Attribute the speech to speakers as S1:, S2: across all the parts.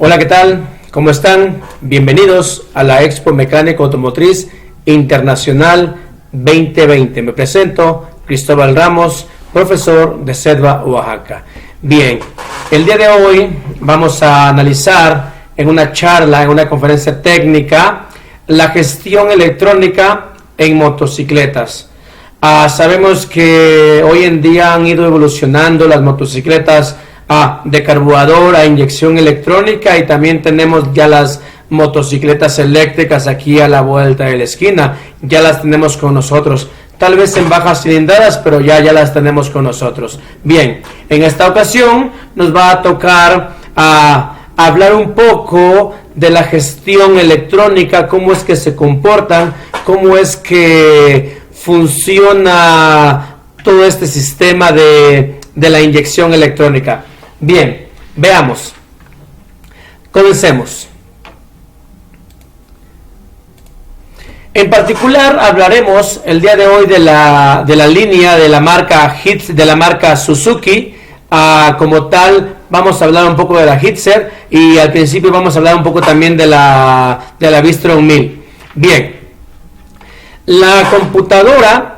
S1: Hola, ¿qué tal? ¿Cómo están? Bienvenidos a la Expo Mecánica Automotriz Internacional 2020. Me presento, Cristóbal Ramos, profesor de CEDVA, Oaxaca. Bien, el día de hoy vamos a analizar en una charla, en una conferencia técnica, la gestión electrónica en motocicletas. Sabemos que hoy en día han ido evolucionando las motocicletas de carburador a inyección electrónica, y también tenemos ya las motocicletas eléctricas aquí a la vuelta de la esquina. Ya las tenemos con nosotros, tal vez en bajas cilindradas, pero ya las tenemos con nosotros. Bien, en esta ocasión nos va a tocar hablar un poco de la gestión electrónica, cómo es que se comportan, cómo es que funciona todo este sistema de la inyección electrónica. Bien, veamos. Comencemos. En particular hablaremos el día de hoy de la línea de la marca Hitzer, de la marca Suzuki. Como tal, vamos a hablar un poco de la Hitzer, y al principio vamos a hablar un poco también de la V-Strom 1000. Bien, la computadora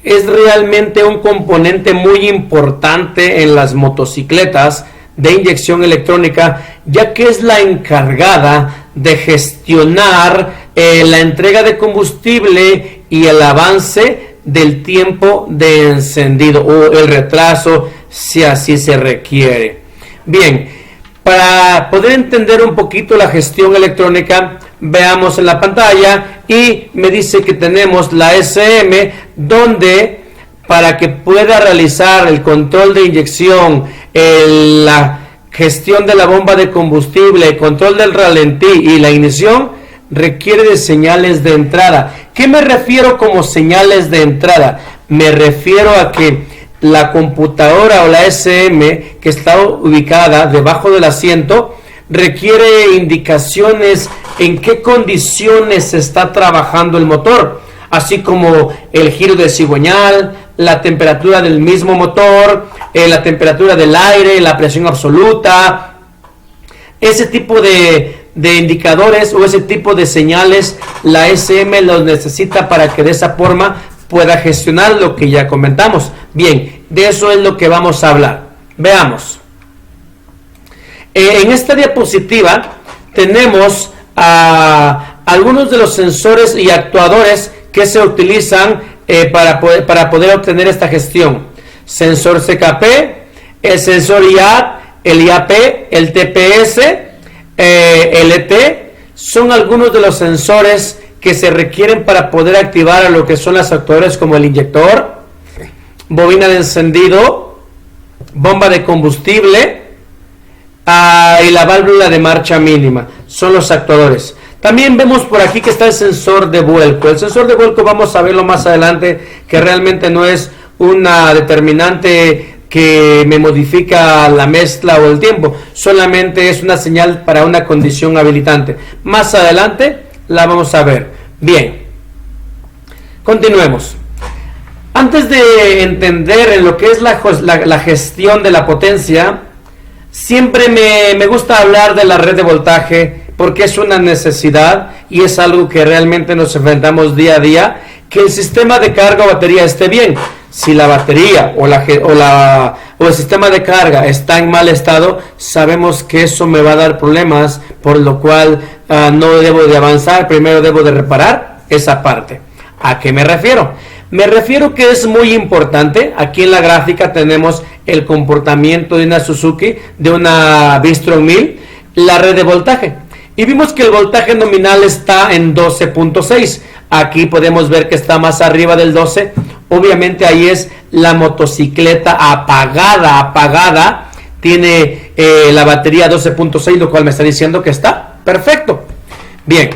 S1: es realmente un componente muy importante en las motocicletas de inyección electrónica, ya que es la encargada de gestionar la entrega de combustible y el avance del tiempo de encendido o el retraso, si así se requiere. Bien, para poder entender un poquito la gestión electrónica, veamos en la pantalla y me dice que tenemos la SM, donde para que pueda realizar el control de inyección, la gestión de la bomba de combustible, el control del ralentí y la ignición, requiere de señales de entrada. ¿Qué me refiero como señales de entrada? Me refiero a que la computadora o la SM que está ubicada debajo del asiento requiere indicaciones en qué condiciones se está trabajando el motor, así como el giro de cigüeñal, la temperatura del mismo motor, la temperatura del aire, la presión absoluta. Ese tipo de indicadores o ese tipo de señales la SM los necesita para que de esa forma pueda gestionar lo que ya comentamos. Bien, de eso es lo que vamos a hablar. Veamos. En esta diapositiva tenemos algunos de los sensores y actuadores que se utilizan para poder obtener esta gestión. Sensor CKP, el sensor IAT, el IAP, el TPS, LT, son algunos de los sensores que se requieren para poder activar a lo que son los actuadores como el inyector, bobina de encendido, bomba de combustible y la válvula de marcha mínima. Son los actuadores. También vemos por aquí que está el sensor de vuelco. El sensor de vuelco vamos a verlo más adelante, que realmente no es una determinante que me modifica la mezcla o el tiempo, solamente es una señal para una condición habilitante. Más adelante la vamos a ver. Bien, continuemos. Antes de entender en lo que es la gestión de la potencia, siempre me gusta hablar de la red de voltaje, porque es una necesidad y es algo que realmente nos enfrentamos día a día, que el sistema de carga o batería esté bien. Si la batería o el sistema de carga está en mal estado, sabemos que eso me va a dar problemas, por lo cual no debo de avanzar. Primero debo de reparar esa parte. ¿A qué me refiero? Me refiero que es muy importante. Aquí en la gráfica tenemos el comportamiento de una Suzuki, de una V-Strom 1000, la red de voltaje. Y vimos que el voltaje nominal está en 12.6. Aquí podemos ver que está más arriba del 12. Obviamente ahí es la motocicleta apagada. Tiene la batería 12.6, lo cual me está diciendo que está perfecto. Bien.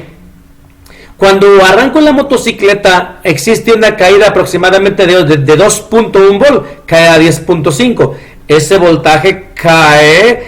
S1: Cuando arranco la motocicleta existe una caída aproximadamente de 2.1 volt, cae a 10.5. Ese voltaje cae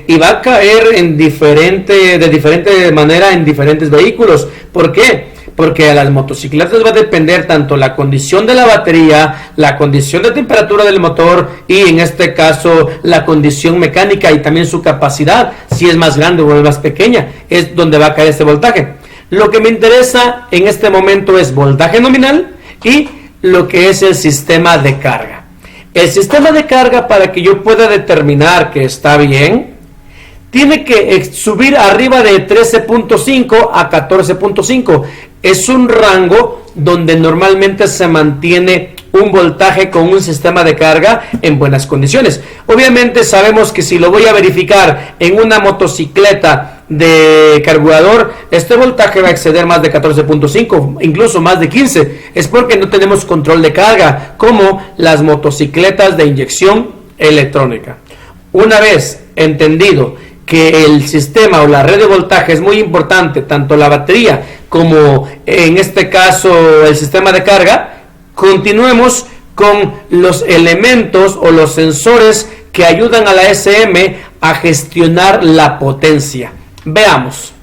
S1: y va a caer de diferente manera en diferentes vehículos. ¿Por qué? porque a las motocicletas va a depender tanto la condición de la batería, la condición de temperatura del motor y en este caso la condición mecánica y también su capacidad, si es más grande o es más pequeña, es donde va a caer este voltaje. Lo que me interesa en este momento es voltaje nominal y lo que es el sistema de carga. El sistema de carga, para que yo pueda determinar que está bien, tiene que subir arriba de 13.5 a 14.5. Es un rango donde normalmente se mantiene un voltaje con un sistema de carga en buenas condiciones. Obviamente sabemos que si lo voy a verificar en una motocicleta de carburador, este voltaje va a exceder más de 14.5, incluso más de 15. Es porque no tenemos control de carga, como las motocicletas de inyección electrónica. Una vez entendido que el sistema o la red de voltaje es muy importante, tanto la batería como en este caso el sistema de carga, continuemos con los elementos o los sensores que ayudan a la SM a gestionar la potencia. Veamos.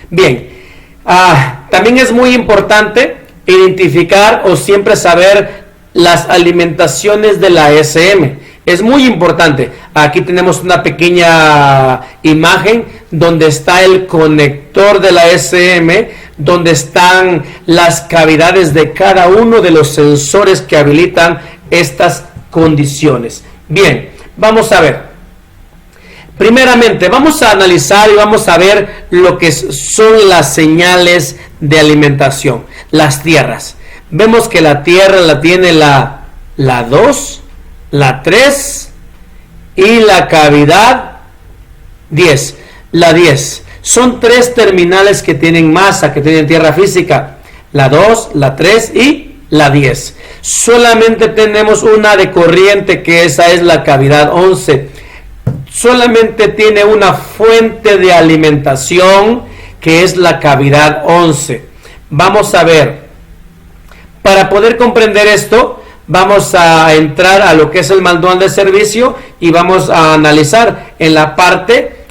S1: Bien, también es muy importante identificar o siempre saber las alimentaciones de la SM. Es muy importante. Aquí tenemos una pequeña imagen donde está el conector de la SM, donde están las cavidades de cada uno de los sensores que habilitan estas condiciones. Bien, vamos a ver. Primeramente, vamos a analizar y vamos a ver lo que son las señales de alimentación, las tierras. Vemos que la tierra la tiene la 2, la 3 y la cavidad 10. La 10. Son tres terminales que tienen masa, que tienen tierra física. La 2, la 3 y la 10. Solamente tenemos una de corriente, que esa es la cavidad 11. Solamente tiene una fuente de alimentación, que es la cavidad 11. Vamos a ver. Para poder comprender esto, vamos a entrar a lo que es el manual de servicio y vamos a analizar en la parte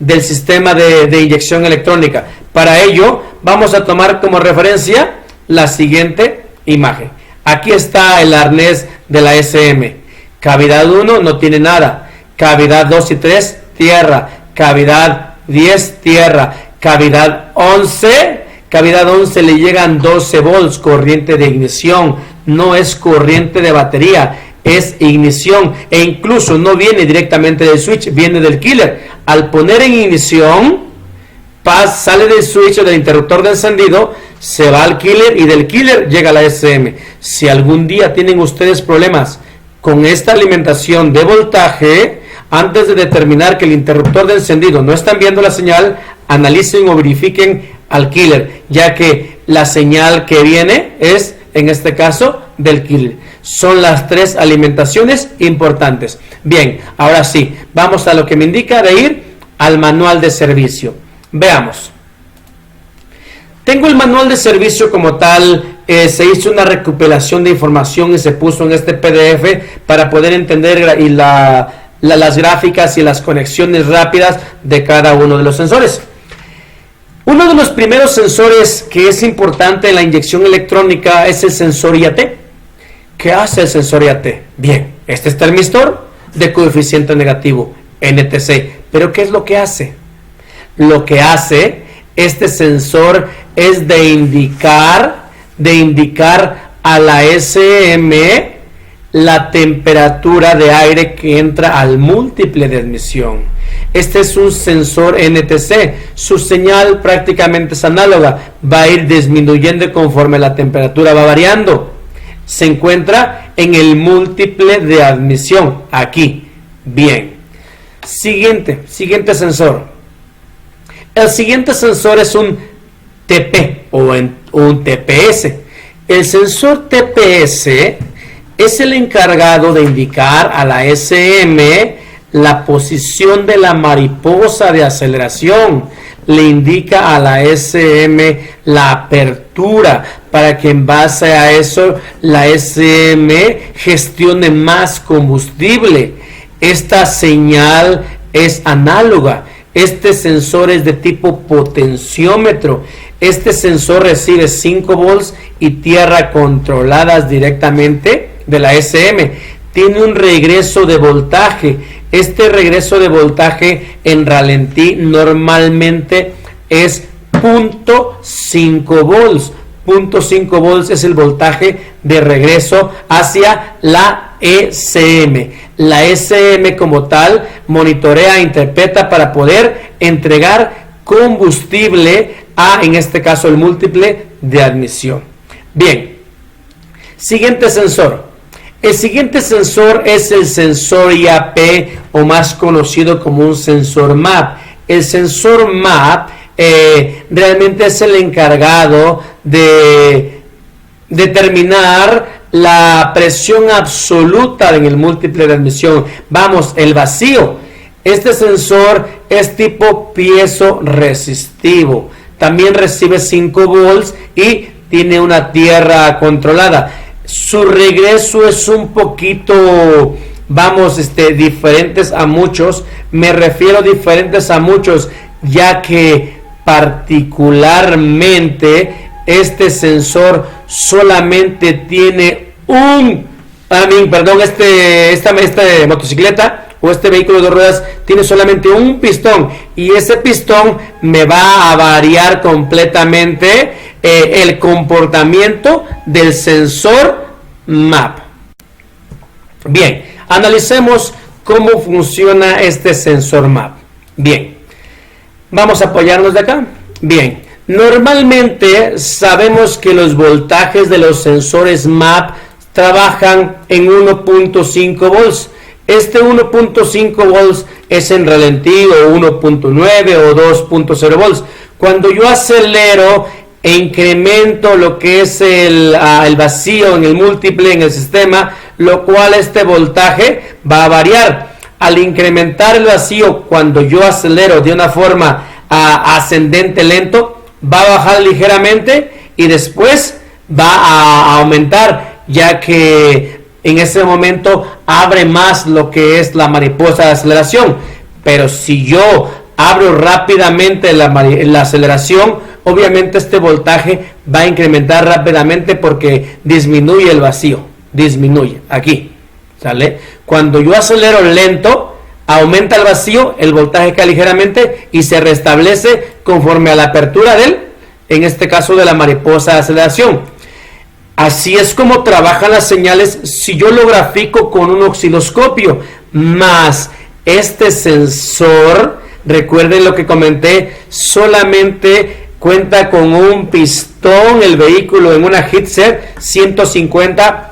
S1: del sistema de inyección electrónica. Para ello, vamos a tomar como referencia la siguiente imagen. Aquí está el arnés de la SM. Cavidad 1 no tiene nada. Cavidad 2 y 3, tierra. Cavidad 10, tierra. Cavidad 11. Cavidad 11 le llegan 12 volts, corriente de ignición. No es corriente de batería, es ignición. E incluso no viene directamente del switch, viene del killer. Al poner en ignición, sale del switch o del interruptor de encendido, se va al killer y del killer llega a la SM. Si algún día tienen ustedes problemas con esta alimentación de voltaje, antes de determinar que el interruptor de encendido no está enviando la señal, analicen o verifiquen al killer, ya que la señal que viene es, en este caso, del killer. Son las tres alimentaciones importantes. Bien, ahora sí, vamos a lo que me indica de ir al manual de servicio. Veamos. Tengo el manual de servicio como tal. Se hizo una recopilación de información y se puso en este PDF para poder entender las gráficas y las conexiones rápidas de cada uno de los sensores. Uno de los primeros sensores que es importante en la inyección electrónica es el sensor IAT. ¿Qué hace el sensor IAT? Bien, este es termistor de coeficiente negativo, NTC. ¿Pero qué es lo que hace? Lo que hace este sensor es de indicar a la SM la temperatura de aire que entra al múltiple de admisión. Este es un sensor NTC. Su señal prácticamente es análoga. Va a ir disminuyendo conforme la temperatura va variando. Se encuentra en el múltiple de admisión. Aquí. Bien. Siguiente sensor. El siguiente sensor es un TP o un TPS. El sensor TPS es el encargado de indicar a la SM la posición de la mariposa de aceleración. Le indica a la SM la apertura para que en base a eso la SM gestione más combustible. Esta señal es análoga. Este sensor es de tipo potenciómetro. Este sensor recibe 5 volts y tierra controladas directamente de la SM. Tiene un regreso de voltaje. Este regreso de voltaje en ralentí normalmente es 0.5 volts. 0.5 volts es el voltaje de regreso hacia la ECM. La ECM como tal monitorea e interpreta para poder entregar combustible a, en este caso, el múltiple de admisión. Bien, siguiente sensor. El siguiente sensor es el sensor IAP, o más conocido como un sensor MAP. El sensor MAP realmente es el encargado de determinar la presión absoluta en el múltiple de admisión. Vamos, el vacío. Este sensor es tipo piezo resistivo. También recibe 5 volts y tiene una tierra controlada. Su regreso es un poquito, vamos, diferentes a muchos. Me refiero diferentes a muchos, ya que particularmente este sensor solamente tiene esta motocicleta o este vehículo de ruedas tiene solamente un pistón, y ese pistón me va a variar completamente el comportamiento del sensor MAP. Bien, analicemos cómo funciona este sensor MAP. Bien, vamos a apoyarnos de acá. Bien, normalmente sabemos que los voltajes de los sensores MAP trabajan en 1.5 volts. Este 1.5 volts es en ralentí, o 1.9 o 2.0 volts. Cuando yo acelero e incremento lo que es el vacío en el múltiple, en el sistema, lo cual este voltaje va a variar. Al incrementar el vacío, cuando yo acelero de una forma ascendente lento, va a bajar ligeramente y después va a aumentar, ya que en ese momento abre más lo que es la mariposa de aceleración. Pero si yo abro rápidamente la aceleración, obviamente este voltaje va a incrementar rápidamente porque disminuye el vacío, disminuye aquí, ¿sale? Cuando yo acelero lento, aumenta el vacío, el voltaje cae ligeramente y se restablece conforme a la apertura en este caso de la mariposa de aceleración. Así es como trabajan las señales si yo lo grafico con un osciloscopio, más este sensor, recuerden lo que comenté, solamente cuenta con un pistón, el vehículo en una Hitzer 150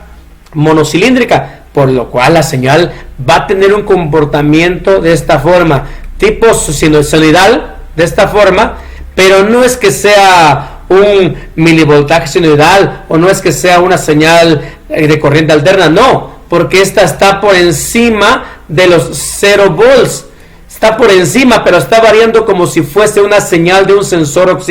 S1: monocilíndrica, por lo cual la señal va a tener un comportamiento de esta forma, tipo sinusoidal, de esta forma, pero no es que sea un milivoltaje sinusoidal o no es que sea una señal de corriente alterna, no, porque esta está por encima de los 0 volts, está por encima, pero está variando como si fuese una señal de un sensor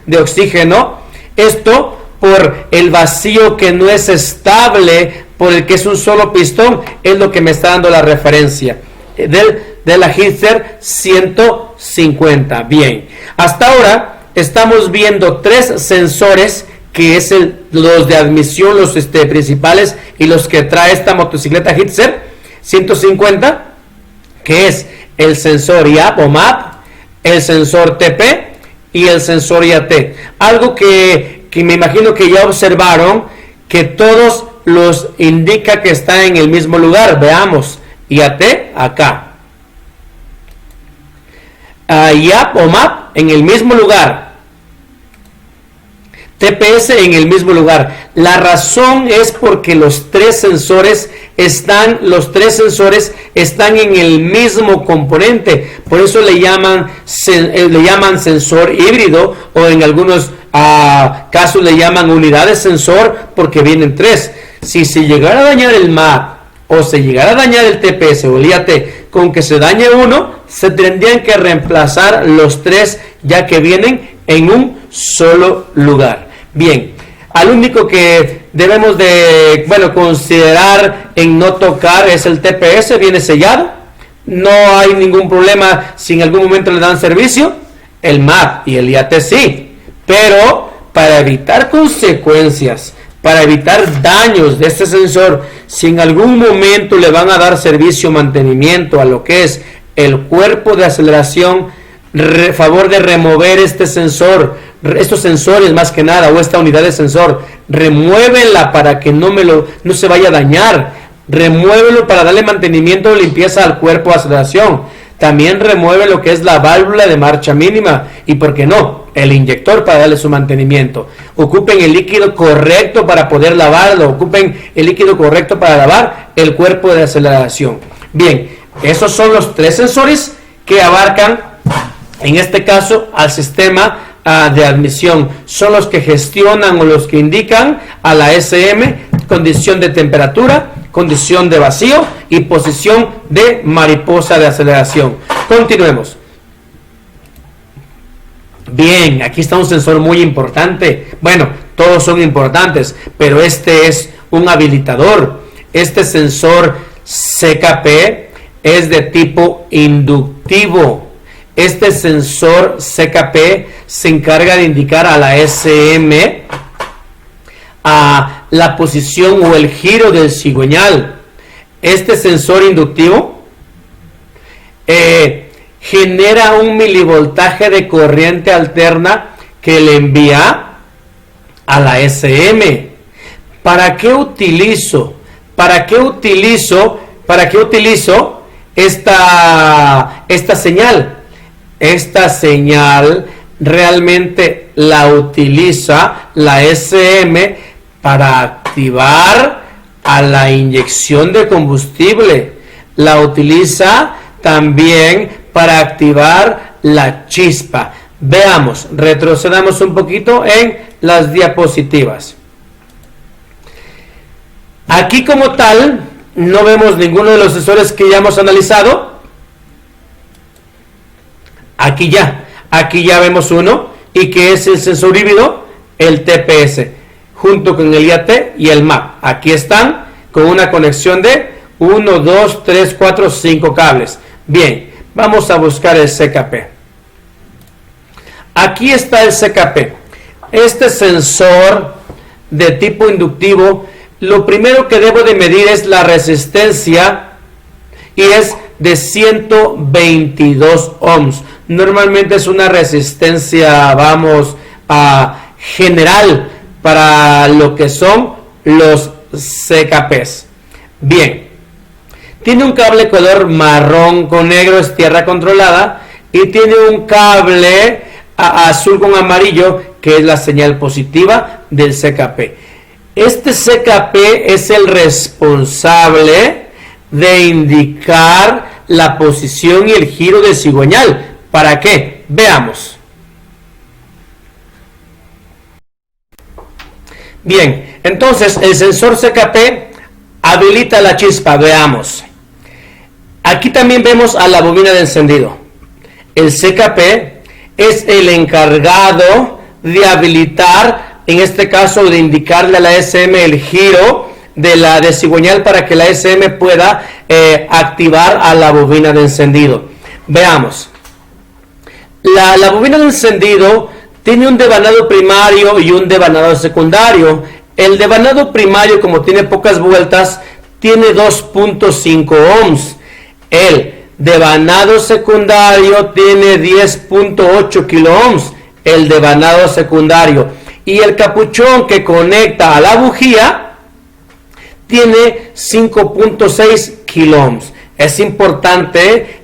S1: de oxígeno. Esto por el vacío que no es estable, por el que es un solo pistón, es lo que me está dando la referencia de la Hitzer 150. Bien, hasta ahora estamos viendo 3 sensores, que es los de admisión, los principales, y los que trae esta motocicleta Hitzer 150, que es el sensor IAP o MAP, el sensor TP y el sensor IAT. Algo que me imagino que ya observaron, que todos los indica que está en el mismo lugar. Veamos, IAT acá, IAP o MAP en el mismo lugar, TPS en el mismo lugar. La razón es porque los tres sensores están en el mismo componente, por eso le llaman sensor híbrido, o en algunos casos le llaman unidad de sensor, porque vienen 3. Si se llegara a dañar el MAP o se llegara a dañar el TPS o el IAT, con que se dañe uno, se tendrían que reemplazar los 3, ya que vienen en un solo lugar. Bien, al único que debemos de considerar en no tocar es el TPS, viene sellado, no hay ningún problema si en algún momento le dan servicio. El MAP y el IAT sí, pero para evitar consecuencias, para evitar daños de este sensor, si en algún momento le van a dar servicio o mantenimiento a lo que es el cuerpo de aceleración, favor de remover este sensor, estos sensores más que nada, o esta unidad de sensor, remuévenla para que no se vaya a dañar, remuévelo para darle mantenimiento o limpieza al cuerpo de aceleración. También remueve lo que es la válvula de marcha mínima y, ¿por qué no?, el inyector para darle su mantenimiento. Ocupen el líquido correcto para poder lavarlo, ocupen el líquido correcto para lavar el cuerpo de aceleración. Bien, esos son los 3 sensores que abarcan, en este caso, al sistema de admisión. Son los que gestionan o los que indican a la SM condición de temperatura, condición de vacío y posición de mariposa de aceleración. Continuemos. Bien, aquí está un sensor muy importante. Bueno, todos son importantes, pero este es un habilitador. Este sensor CKP es de tipo inductivo. Este sensor CKP se encarga de indicar a la SM a la posición o el giro del cigüeñal. Este sensor inductivo genera un milivoltaje de corriente alterna que le envía a la SM. ¿Para qué utilizo esta señal? Esta señal realmente la utiliza la SM para activar a la inyección de combustible. La utiliza también para activar la chispa. Veamos, retrocedamos un poquito en las diapositivas. Aquí como tal no vemos ninguno de los sensores que ya hemos analizado. Aquí ya vemos uno, y que es el sensor híbrido, el TPS, junto con el IAT y el MAP. Aquí están con una conexión de 1, 2, 3, 4, 5 cables. Bien, vamos a buscar el CKP. Aquí está el CKP. Este sensor de tipo inductivo, lo primero que debo de medir es la resistencia, y es de 122 ohms. Normalmente es una resistencia, general para lo que son los CKPs. Bien, tiene un cable color marrón con negro, es tierra controlada, y tiene un cable azul con amarillo, que es la señal positiva del CKP. Este CKP es el responsable de indicar la posición y el giro del cigüeñal. ¿Para qué? Veamos. Bien, entonces el sensor CKP habilita la chispa. Veamos. Aquí también vemos a la bobina de encendido. El CKP es el encargado de habilitar, en este caso de indicarle a la SM el giro de cigüeñal para que la SM pueda activar a la bobina de encendido. Veamos. La bobina de encendido tiene un devanado primario y un devanado secundario. El devanado primario, como tiene pocas vueltas, tiene 2.5 ohms. El devanado secundario tiene 10.8 kilo ohms. El devanado secundario. Y el capuchón que conecta a la bujía tiene 5.6 kilo ohms. Es importante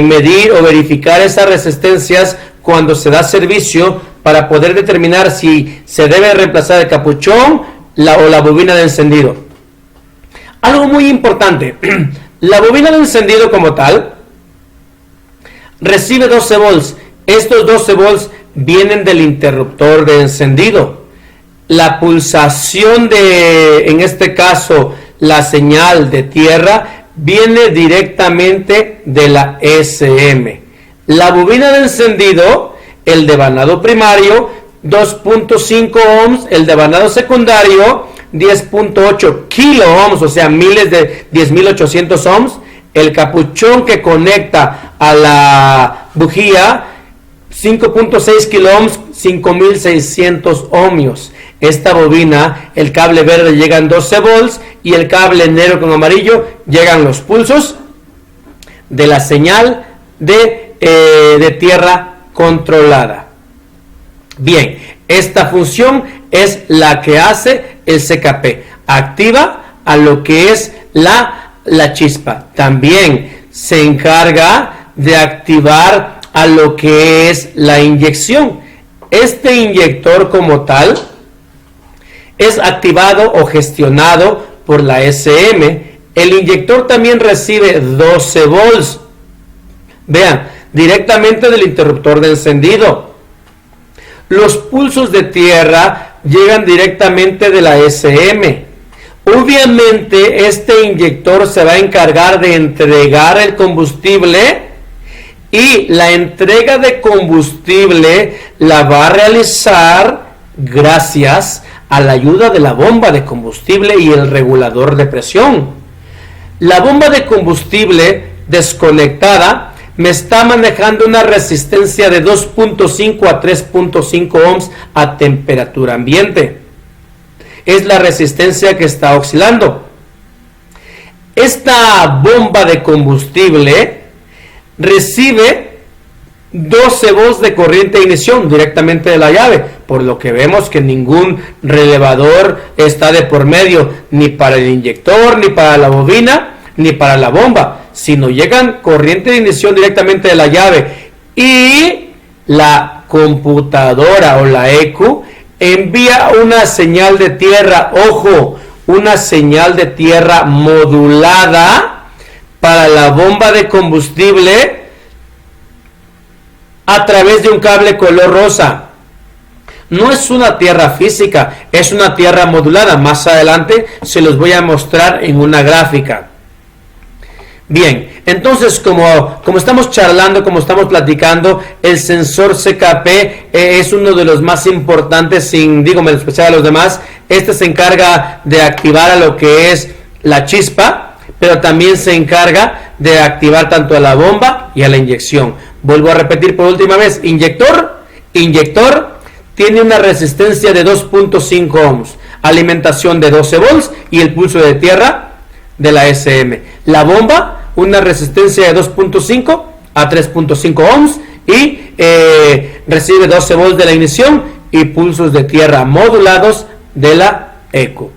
S1: medir o verificar esas resistencias cuando se da servicio para poder determinar si se debe reemplazar el capuchón o la bobina de encendido. Algo muy importante, la bobina de encendido como tal recibe 12 volts. Estos 12 volts vienen del interruptor de encendido. La pulsación en este caso, la señal de tierra, viene directamente de la SM. La bobina de encendido, el devanado primario, 2.5 ohms, el devanado secundario, 10.8 kilo ohms, o sea, miles de 10.800 ohms. El capuchón que conecta a la bujía, 5.6 kilo ohms, 5600 ohmios. Esta bobina, el cable verde llegan 12 volts y el cable negro con amarillo llegan los pulsos de la señal de tierra controlada. Bien, esta función es la que hace el CKP. Activa a lo que es la chispa. También se encarga de activar a lo que es la inyección. Este inyector como tal es activado o gestionado por la SM. El inyector también recibe 12 volts. Vean, directamente del interruptor de encendido. Los pulsos de tierra llegan directamente de la SM. Obviamente este inyector se va a encargar de entregar el combustible y la entrega de combustible la va a realizar gracias a la ayuda de la bomba de combustible y el regulador de presión. La bomba de combustible desconectada me está manejando una resistencia de 2.5 a 3.5 ohms a temperatura ambiente. Es la resistencia que está oscilando. Esta bomba de combustible recibe 12 volts de corriente de ignición directamente de la llave, por lo que vemos que ningún relevador está de por medio, ni para el inyector, ni para la bobina, ni para la bomba, sino llegan corriente de ignición directamente de la llave y la computadora o la ECU envía una señal de tierra, ojo, una señal de tierra modulada para la bomba de combustible a través de un cable color rosa. No es una tierra física, es una tierra modulada. Más adelante se los voy a mostrar en una gráfica. Bien, entonces como estamos charlando, como estamos platicando, el sensor CKP es uno de los más importantes, sin menospreciar a los demás. Este se encarga de activar a lo que es la chispa, pero también se encarga de activar tanto a la bomba y a la inyección. Vuelvo a repetir por última vez, inyector tiene una resistencia de 2.5 ohms, alimentación de 12 volts y el pulso de tierra de la SM. La bomba, una resistencia de 2.5 a 3.5 ohms y recibe 12 volts de la ignición y pulsos de tierra modulados de la ECU.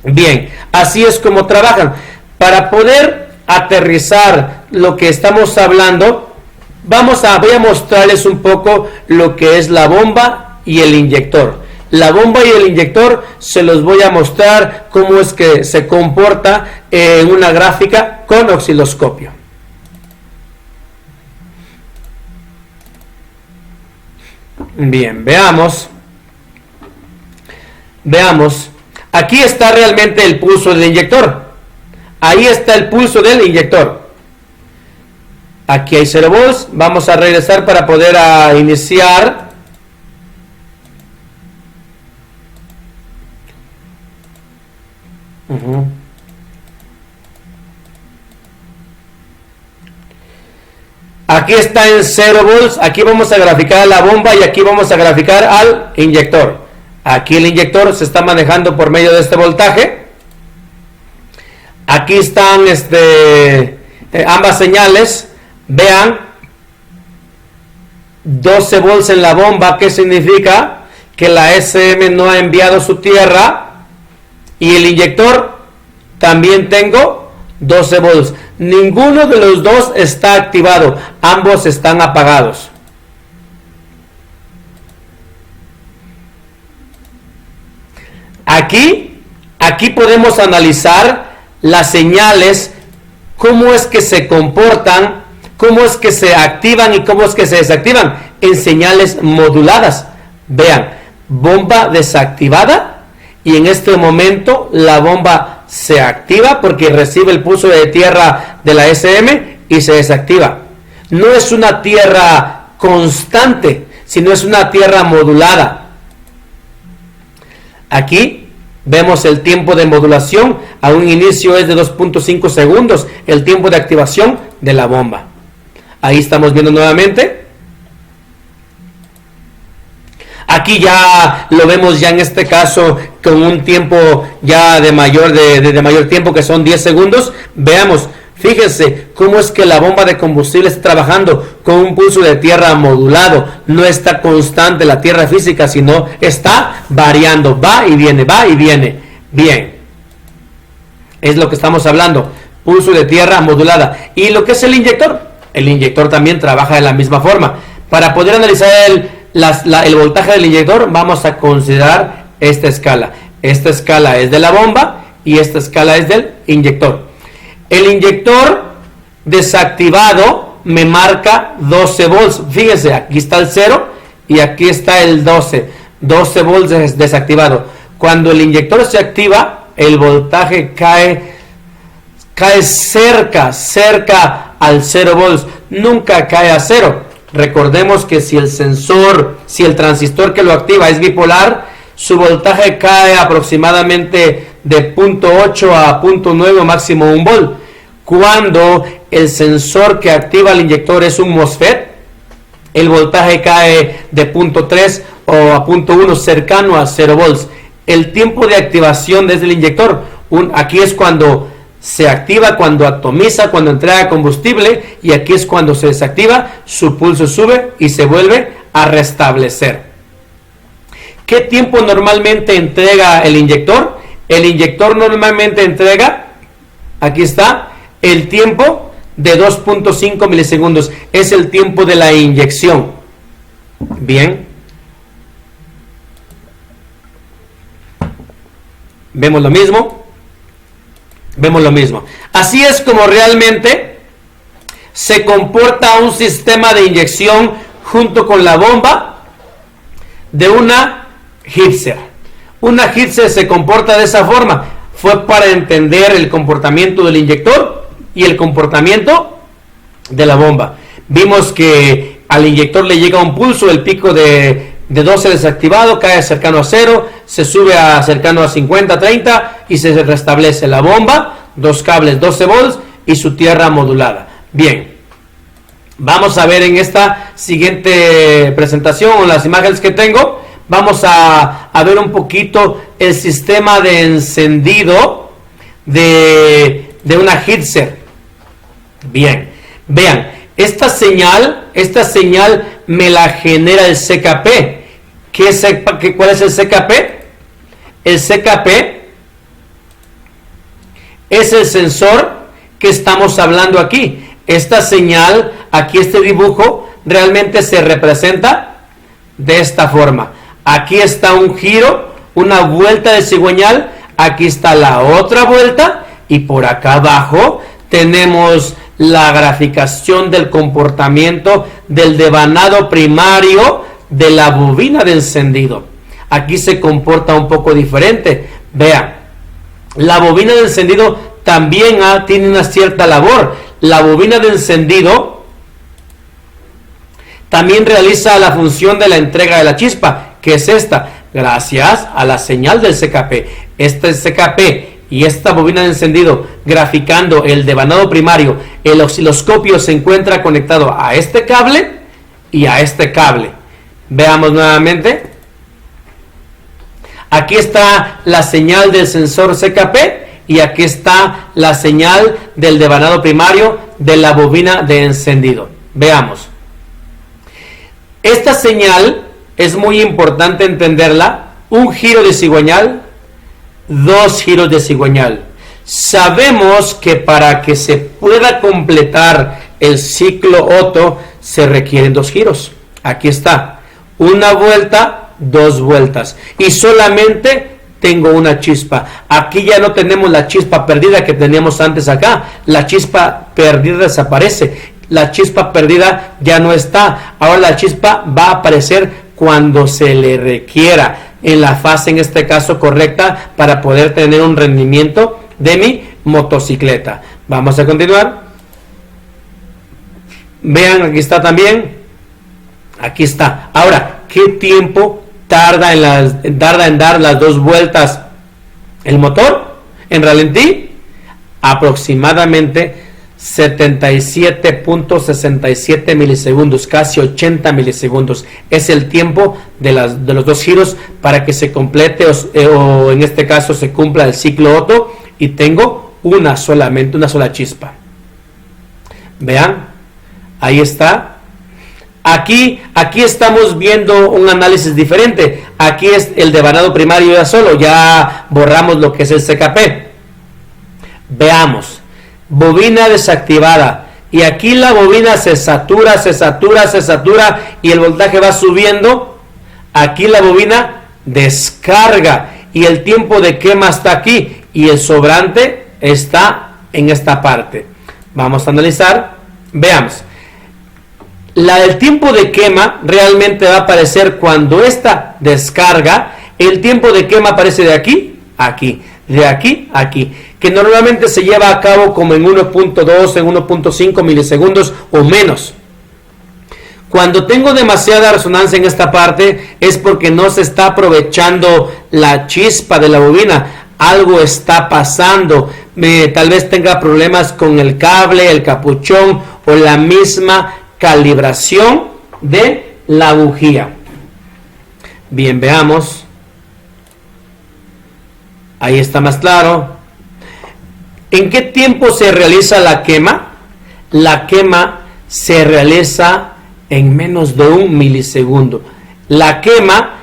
S1: Bien, así es como trabajan. Para poder aterrizar lo que estamos hablando, voy a mostrarles un poco lo que es la bomba y el inyector. La bomba y el inyector se los voy a mostrar cómo es que se comporta en una gráfica con osciloscopio. Bien, veamos. Aquí está realmente el pulso del inyector. Ahí está el pulso del inyector. Aquí hay 0 volts. Vamos a regresar para poder iniciar. Aquí está en 0 volts. Aquí vamos a graficar a la bomba y aquí vamos a graficar al inyector. Aquí el inyector se está manejando por medio de este voltaje. Aquí están ambas señales. Vean, 12 volts en la bomba. ¿Qué significa? Que la SM no ha enviado su tierra. Y el inyector también tengo 12 volts. Ninguno de los dos está activado. Ambos están apagados. Aquí podemos analizar las señales, cómo es que se comportan, cómo es que se activan y cómo es que se desactivan en señales moduladas. Vean, bomba desactivada y en este momento la bomba se activa porque recibe el pulso de tierra de la SM y se desactiva. No es una tierra constante, sino es una tierra modulada. Aquí Vemos el tiempo de modulación, a un inicio es de 2.5 segundos, el tiempo de activación de la bomba. Ahí estamos viendo nuevamente. Aquí ya lo vemos ya en este caso con un tiempo ya de mayor tiempo, que son 10 segundos. Veamos, fíjense cómo es que la bomba de combustible está trabajando con un pulso de tierra modulado. No está constante la tierra física, sino está variando, va y viene, va y viene. Bien, es lo que estamos hablando, pulso de tierra modulada. Y lo que es el inyector también trabaja de la misma forma. Para poder analizar el voltaje del inyector, vamos a considerar esta escala. Esta escala es de la bomba y esta escala es del inyector. El inyector desactivado me marca 12 volts. Fíjense, aquí está el 0 y aquí está el 12. 12 volts desactivado. Cuando el inyector se activa, el voltaje cae cerca al 0 volts. Nunca cae a 0. Recordemos que si el transistor que lo activa es bipolar, su voltaje cae aproximadamente de 0.8 a 0.9 o máximo 1 volt. Cuando el sensor que activa el inyector es un MOSFET, el voltaje cae de 0.3 o a 0.1, cercano a 0 volts. El tiempo de activación desde el inyector, aquí es cuando se activa, cuando atomiza, cuando entrega combustible, y aquí es cuando se desactiva, su pulso sube y se vuelve a restablecer. ¿Qué tiempo normalmente entrega el inyector? El inyector normalmente entrega, aquí está, el tiempo de 2.5 milisegundos. Es el tiempo de la inyección. Bien. Vemos lo mismo. Vemos lo mismo. Así es como realmente se comporta un sistema de inyección junto con la bomba de una Hitzer. Una Hitzer se comporta de esa forma. Fue para entender el comportamiento del inyector y el comportamiento de la bomba. Vimos que al inyector le llega un pulso, el pico de 12 desactivado, cae cercano a 0, se sube a cercano a 50, 30 y se restablece la bomba, dos cables 12 volts y su tierra modulada. Bien, vamos a ver en esta siguiente presentación, o las imágenes que tengo, vamos a ver un poquito el sistema de encendido de una Hitzer. Bien, vean, esta señal me la genera el CKP. ¿Cuál es el CKP? El CKP es el sensor que estamos hablando aquí. Esta señal, aquí este dibujo, realmente se representa de esta forma. Aquí está un giro, una vuelta de cigüeñal, aquí está la otra vuelta y por acá abajo tenemos la graficación del comportamiento del devanado primario de la bobina de encendido. Aquí se comporta un poco diferente. Vean, la bobina de encendido también tiene una cierta labor. La bobina de encendido también realiza la función de la entrega de la chispa, que es esta, gracias a la señal del CKP. Este es CKP y esta bobina de encendido graficando el devanado primario. El osciloscopio se encuentra conectado a este cable y a este cable. Veamos nuevamente. Aquí está la señal del sensor CKP y aquí está la señal del devanado primario de la bobina de encendido. Veamos. Esta señal es muy importante entenderla. Un giro de cigüeñal, dos giros de cigüeñal. Sabemos que para que se pueda completar el ciclo Otto se requieren dos giros. Aquí está. Una vuelta, dos vueltas. Y solamente tengo una chispa. Aquí ya no tenemos la chispa perdida que teníamos antes acá. La chispa perdida desaparece. La chispa perdida ya no está. Ahora la chispa va a aparecer cuando se le requiera, en la fase en este caso correcta para poder tener un rendimiento de mi motocicleta. Vamos a continuar. Vean, aquí está también. Aquí está. Ahora, ¿qué tiempo tarda en dar las dos vueltas El motor en ralentí aproximadamente 77.67 milisegundos, casi 80 milisegundos. Es el tiempo de los dos giros para que se complete o en este caso se cumpla el ciclo Otto y tengo una sola chispa. Vean, ahí está. Aquí estamos viendo un análisis diferente. Aquí es el devanado primario ya solo, ya borramos lo que es el CKP. Veamos, bobina desactivada, y aquí la bobina se satura y el voltaje va subiendo. Aquí la bobina descarga y el tiempo de quema está aquí y el sobrante está en esta parte. Vamos a analizar, veamos. El tiempo de quema realmente va a aparecer cuando esta descarga. El tiempo de quema aparece de aquí a aquí, de aquí a aquí, que normalmente se lleva a cabo como en 1.2, en 1.5 milisegundos o menos. Cuando tengo demasiada resonancia en esta parte es porque no se está aprovechando la chispa de la bobina. Algo está pasando. Tal vez tenga problemas con el cable, el capuchón o la misma calibración de la bujía. Bien, veamos. Ahí está más claro. ¿En qué tiempo se realiza la quema? La quema se realiza en menos de 1 milisegundo. La quema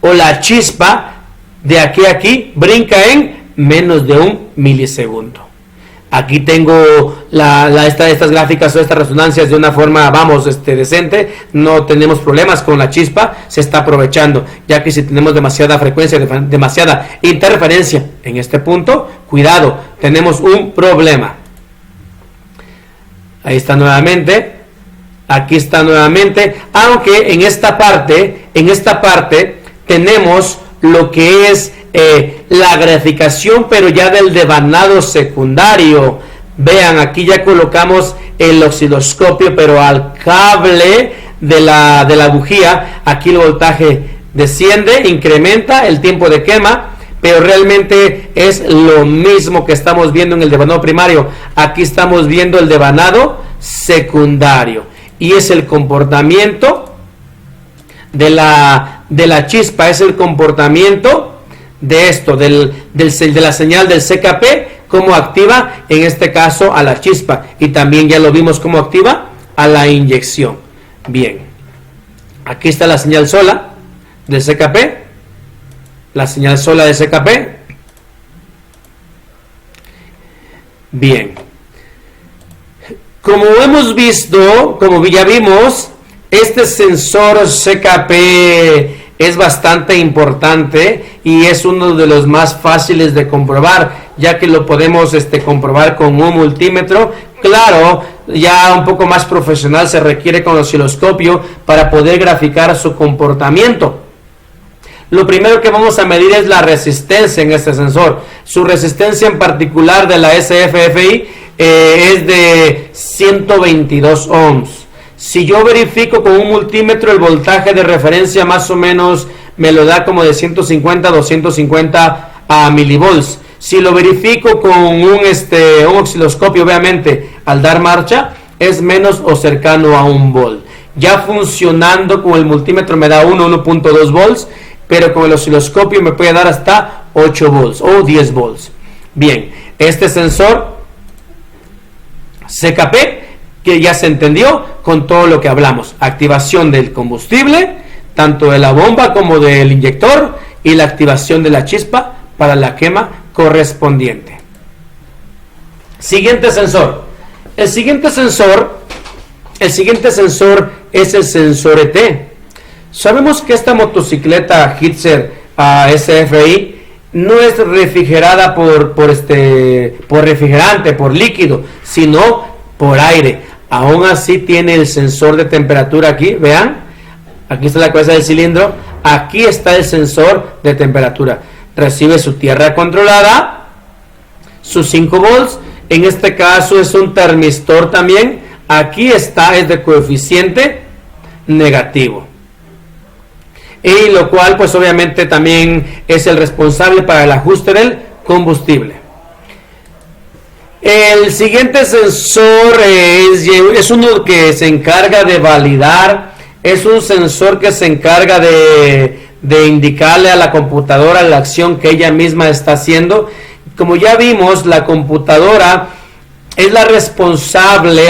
S1: o la chispa de aquí a aquí brinca en menos de 1 milisegundo. Aquí tengo estas gráficas o estas resonancias de una forma, decente. No tenemos problemas con la chispa, se está aprovechando. Ya que si tenemos demasiada frecuencia, demasiada interferencia en este punto, cuidado, tenemos un problema. Ahí está nuevamente. Aquí está nuevamente. Aunque en esta parte tenemos lo que es la graficación, pero ya del devanado secundario. Vean, aquí ya colocamos el osciloscopio, pero al cable de la bujía. Aquí el voltaje desciende, incrementa el tiempo de quema, pero realmente es lo mismo que estamos viendo en el devanado primario. Aquí estamos viendo el devanado secundario y es el comportamiento de la chispa, es el comportamiento de esto, de la señal del CKP, cómo activa en este caso a la chispa, y también ya lo vimos cómo activa a la inyección. Bien, aquí está la señal sola del CKP, la señal sola del CKP. Bien, como hemos visto, como ya vimos, este sensor CKP es bastante importante y es uno de los más fáciles de comprobar, ya que lo podemos comprobar con un multímetro. Claro, ya un poco más profesional se requiere con el osciloscopio para poder graficar su comportamiento. Lo primero que vamos a medir es la resistencia en este sensor. Su resistencia en particular de la SFFI es de 122 ohms. Si yo verifico con un multímetro el voltaje de referencia, más o menos me lo da como de 150 a 250 milivolts. Si lo verifico con un osciloscopio, obviamente al dar marcha es menos o cercano a 1 volt. Ya funcionando con el multímetro me da 1.2 volts, pero con el osciloscopio me puede dar hasta 8 volts o 10 volts. Bien, este sensor CKP, que ya se entendió con todo lo que hablamos: activación del combustible, tanto de la bomba como del inyector, y la activación de la chispa para la quema correspondiente. Siguiente sensor. El siguiente sensor es el sensor ET. Sabemos que esta motocicleta Hitzer SFI no es refrigerada por refrigerante, por líquido, sino por aire. Aún así tiene el sensor de temperatura aquí, vean, aquí está la cabeza del cilindro, aquí está el sensor de temperatura. Recibe su tierra controlada, sus 5 volts, en este caso es un termistor también, aquí está, es de coeficiente negativo. y lo cual pues obviamente también es el responsable para el ajuste del combustible. El siguiente sensor es uno que se encarga de validar, es un sensor que se encarga de indicarle a la computadora la acción que ella misma está haciendo. Como ya vimos, la computadora es la responsable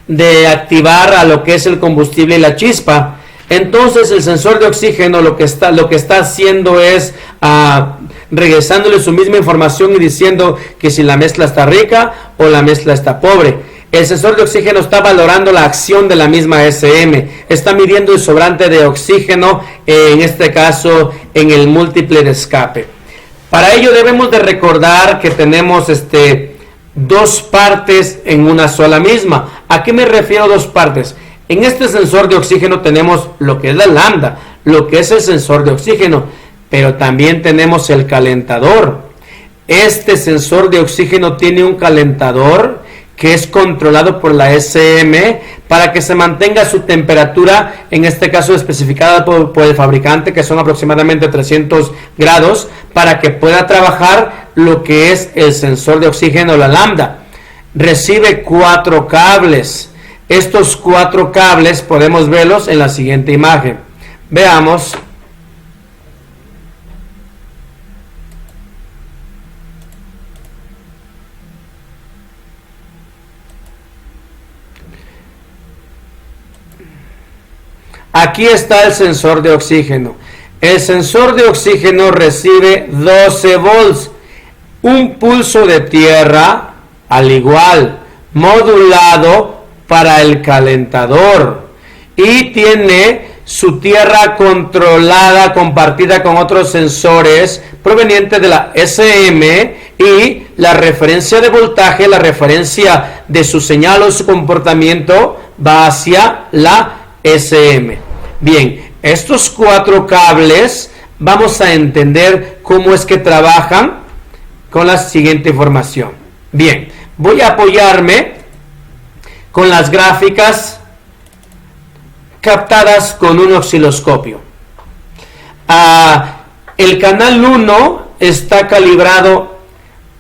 S1: de activar a lo que es el combustible y la chispa. Entonces el sensor de oxígeno lo que está haciendo es regresándole su misma información y diciendo que si la mezcla está rica o la mezcla está pobre. El sensor de oxígeno está valorando la acción de la misma SM, está midiendo el sobrante de oxígeno, en este caso en el múltiple de escape. Para ello debemos de recordar que tenemos dos partes en una sola misma. ¿A qué me refiero dos partes? En este sensor de oxígeno tenemos lo que es la lambda, lo que es el sensor de oxígeno, pero también tenemos el calentador. Este sensor de oxígeno tiene un calentador que es controlado por la SM para que se mantenga su temperatura, en este caso especificada por el fabricante, que son aproximadamente 300 grados, para que pueda trabajar lo que es el sensor de oxígeno, la lambda. Recibe 4 cables. Estos 4 cables podemos verlos en la siguiente imagen. Veamos. Aquí está el sensor de oxígeno. El sensor de oxígeno recibe 12 volts. Un pulso de tierra, al igual, modulado para el calentador. Y tiene su tierra controlada, compartida con otros sensores provenientes de la SM, y la referencia de voltaje, la referencia de su señal o su comportamiento va hacia la SM. Bien, estos 4 cables vamos a entender cómo es que trabajan con la siguiente información. Bien, voy a apoyarme con las gráficas captadas con un osciloscopio. El canal 1 está calibrado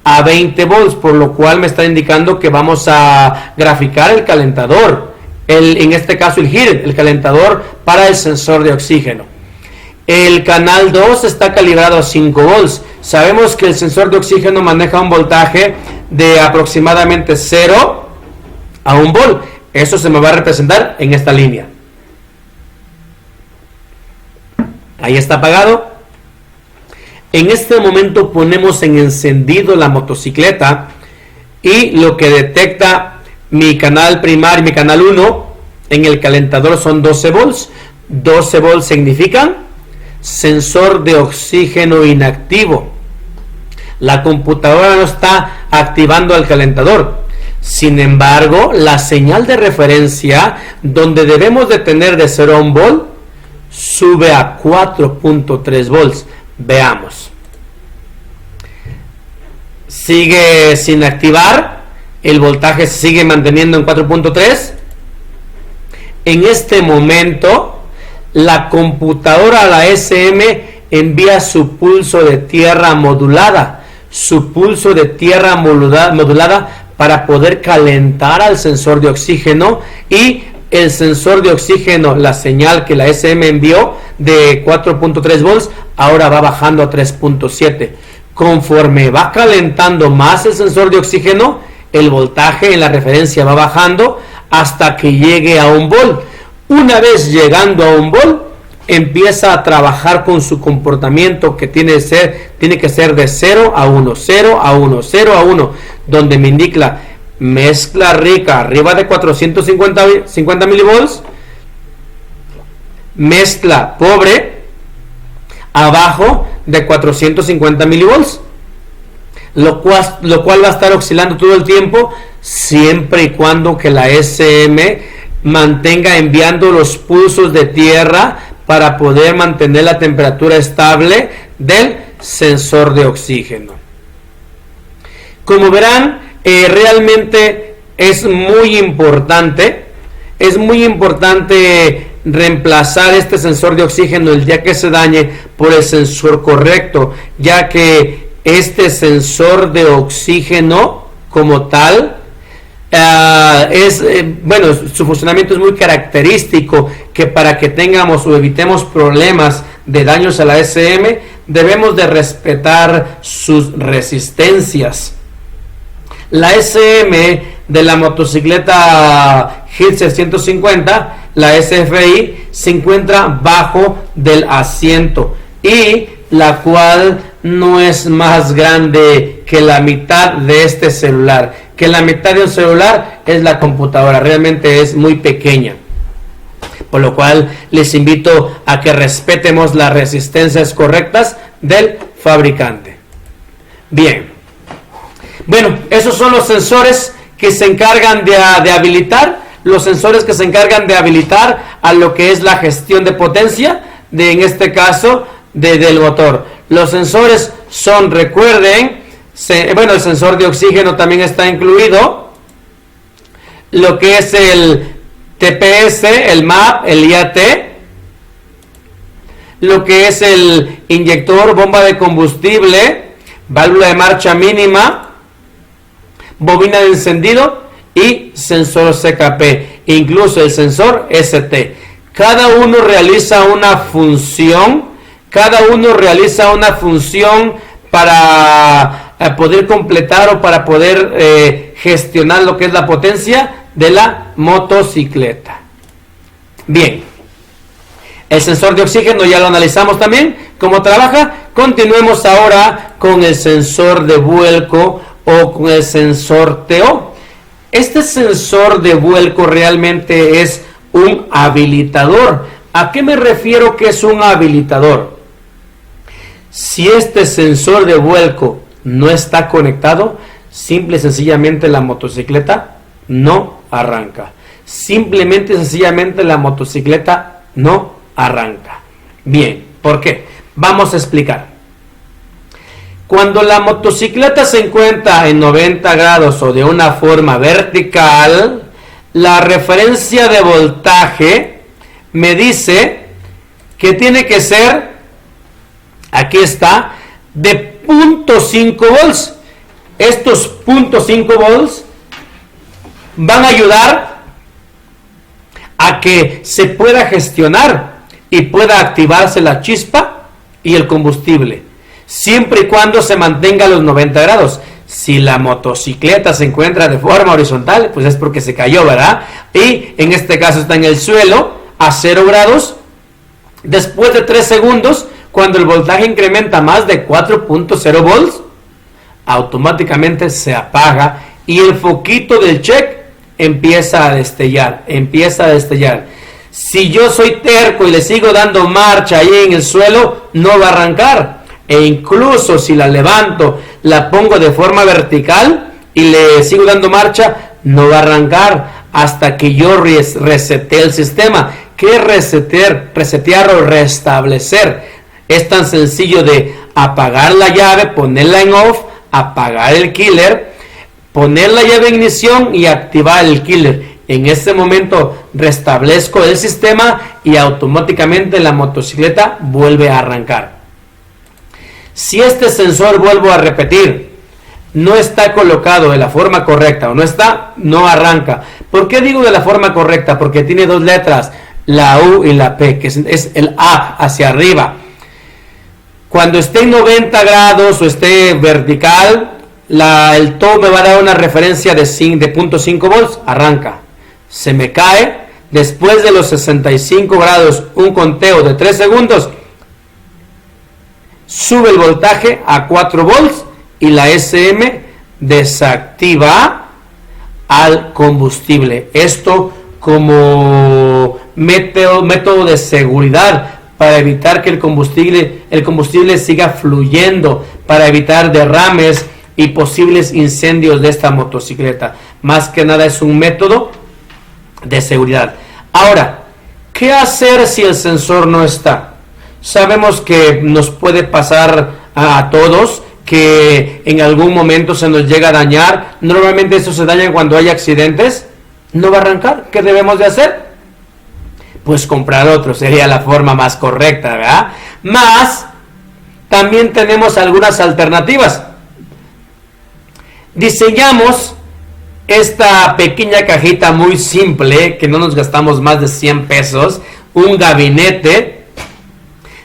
S1: a 20 volts, por lo cual me está indicando que vamos a graficar el calentador. En este caso el heater, el calentador para el sensor de oxígeno. El canal 2 está calibrado a 5 volts. Sabemos que el sensor de oxígeno maneja un voltaje de aproximadamente 0 a 1 volt. Eso se me va a representar en esta línea. Ahí está apagado. En este momento ponemos en encendido la motocicleta y lo que detecta mi canal primario, mi canal 1 en el calentador son 12 volts. 12 volts significan sensor de oxígeno inactivo. La computadora no está activando el calentador. Sin embargo, la señal de referencia, donde debemos de tener de 0 a 1 volt, sube a 4.3 volts. Veamos. Sigue sin activar. El voltaje se sigue manteniendo en 4.3. En este momento, la computadora, la SM, envía su pulso de tierra modulada. Su pulso de tierra modulada para poder calentar al sensor de oxígeno, y el sensor de oxígeno, la señal que la SM envió de 4.3 volts, ahora va bajando a 3.7. Conforme va calentando más el sensor de oxígeno, el voltaje en la referencia va bajando hasta que llegue a 1 volt. Una vez llegando a 1 volt, empieza a trabajar con su comportamiento, que tiene que ser de 0 a 1, 0 a 1, 0 a 1, donde me indica mezcla rica arriba de 450 milivolts, mezcla pobre abajo de 450 milivolts, lo cual va a estar oscilando todo el tiempo, siempre y cuando que la SM mantenga enviando los pulsos de tierra para poder mantener la temperatura estable del sensor de oxígeno. Como verán, realmente es muy importante reemplazar este sensor de oxígeno el día que se dañe por el sensor correcto, ya que este sensor de oxígeno como tal bueno, su funcionamiento es muy característico, que para que tengamos o evitemos problemas de daños a la SM debemos de respetar sus resistencias. La SM de la motocicleta Hitzer 150, la SFI, se encuentra bajo del asiento y la cual no es más grande que la mitad de este celular, que la mitad de un celular es la computadora, realmente es muy pequeña, por lo cual les invito a que respetemos las resistencias correctas del fabricante. Bien, bueno, esos son los sensores que se encargan de habilitar, los sensores que se encargan de habilitar a lo que es la gestión de potencia, en este caso del motor. Los sensores son, recuerden, bueno, el sensor de oxígeno también está incluido, lo que es el TPS, el MAP, el IAT, lo que es el inyector, bomba de combustible, válvula de marcha mínima, bobina de encendido y sensor CKP, incluso el sensor ST. Cada uno realiza una función, para poder completar o para poder gestionar lo que es la potencia de la motocicleta. Bien, el sensor de oxígeno ya lo analizamos también, cómo trabaja. Continuemos ahora con el sensor de vuelco o con el sensor TO. Este sensor de vuelco realmente es un habilitador. ¿A qué me refiero que es un habilitador? Si este sensor de vuelco no está conectado, simple y sencillamente la motocicleta no arranca. Simplemente y sencillamente la motocicleta no arranca. Bien, ¿por qué? Vamos a explicar. Cuando la motocicleta se encuentra en 90 grados o de una forma vertical, la referencia de voltaje me dice que tiene que ser, aquí está, de 0.5 volts. Estos 0.5 volts van a ayudar a que se pueda gestionar y pueda activarse la chispa y el combustible, siempre y cuando se mantenga a los 90 grados. Si la motocicleta se encuentra de forma horizontal, pues es porque se cayó, ¿verdad? Y en este caso está en el suelo a 0 grados. Después de 3 segundos, cuando el voltaje incrementa más de 4.0 volts, automáticamente se apaga y el foquito del check empieza a destellar. Si yo soy terco y le sigo dando marcha ahí en el suelo, no va a arrancar. E incluso si la levanto, la pongo de forma vertical y le sigo dando marcha, no va a arrancar hasta que yo resete el sistema. ¿Qué es resetear o restablecer? Es tan sencillo de apagar la llave, ponerla en off, apagar el killer, poner la llave en ignición y activar el killer. En ese momento restablezco el sistema y automáticamente la motocicleta vuelve a arrancar. Si este sensor, vuelvo a repetir, no está colocado de la forma correcta o no arranca. ¿Por qué digo de la forma correcta? Porque tiene dos letras, la U y la P, que es el up hacia arriba. Cuando esté en 90 grados o esté vertical, el TO me va a dar una referencia de 0.5 volts, arranca. Se me cae, después de los 65 grados, un conteo de 3 segundos, sube el voltaje a 4 volts y la SM desactiva al combustible. Esto como método de seguridad para evitar que el combustible siga fluyendo, para evitar derrames y posibles incendios de esta motocicleta. Más que nada es un método de seguridad. Ahora, ¿qué hacer si el sensor no está? Sabemos que nos puede pasar a todos que en algún momento se nos llega a dañar. Normalmente eso se daña cuando hay accidentes. No va a arrancar. ¿Qué debemos de hacer? pues comprar otro, sería la forma más correcta, ¿verdad? Más, también tenemos algunas alternativas. Diseñamos esta pequeña cajita muy simple, que no nos gastamos más de 100 pesos, un gabinete,